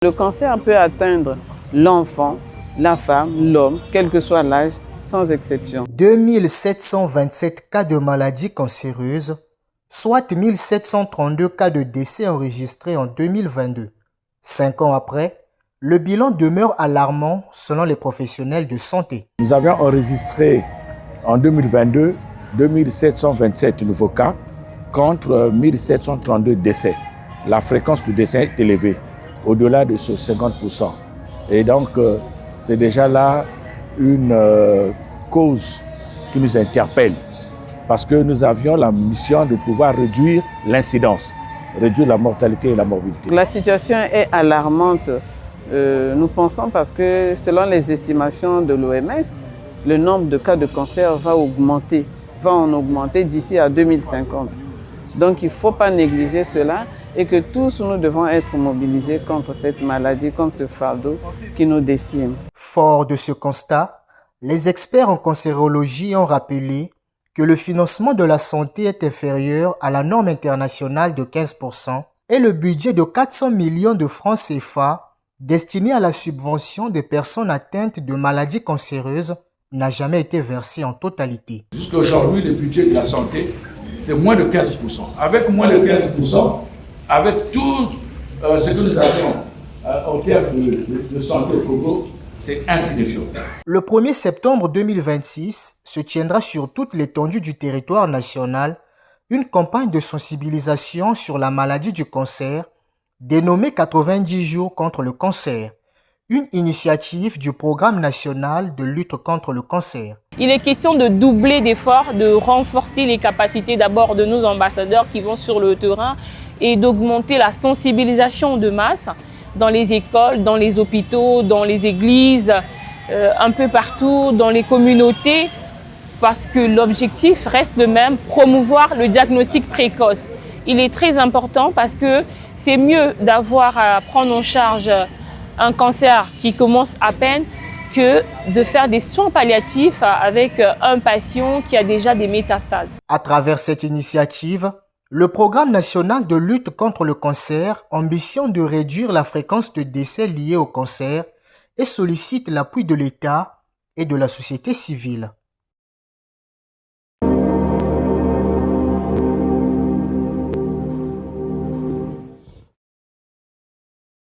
Le cancer peut atteindre l'enfant, la femme, l'homme, quel que soit l'âge, sans exception. 2727 cas de maladies cancéreuses, soit 1732 cas de décès enregistrés en 2022. 5 ans après, le bilan demeure alarmant selon les professionnels de santé. Nous avions enregistré en 2022 2727 nouveaux cas contre 1732 décès. La fréquence du décès est élevée, au-delà de ce 50%. Et donc, c'est déjà là une cause qui nous interpelle, parce que nous avions la mission de pouvoir réduire l'incidence, réduire la mortalité et la morbidité. La situation est alarmante, nous pensons, parce que selon les estimations de l'OMS, le nombre de cas de cancer va en augmenter d'ici à 2050. Donc il ne faut pas négliger cela et que tous nous devons être mobilisés contre cette maladie, contre ce fardeau qui nous décime. Fort de ce constat, les experts en cancérologie ont rappelé que le financement de la santé est inférieur à la norme internationale de 15% et le budget de 400 millions de francs CFA destiné à la subvention des personnes atteintes de maladies cancéreuses n'a jamais été versé en totalité. Jusqu'à aujourd'hui, le budget de la santé, c'est moins de 15%. Avec moins de 15%, avec tout ce que nous avons en termes de santé au Congo, c'est insignifiant. Le 1er septembre 2026 se tiendra sur toute l'étendue du territoire national une campagne de sensibilisation sur la maladie du cancer dénommée 90 jours contre le cancer, une initiative du Programme national de lutte contre le cancer. Il est question de doubler d'efforts, de renforcer les capacités d'abord de nos ambassadeurs qui vont sur le terrain et d'augmenter la sensibilisation de masse dans les écoles, dans les hôpitaux, dans les églises, un peu partout, dans les communautés, parce que l'objectif reste le même, promouvoir le diagnostic précoce. Il est très important parce que c'est mieux d'avoir à prendre en charge un cancer qui commence à peine que de faire des soins palliatifs avec un patient qui a déjà des métastases. À travers cette initiative, le Programme national de lutte contre le cancer ambitionne de réduire la fréquence de décès liés au cancer et sollicite l'appui de l'État et de la société civile.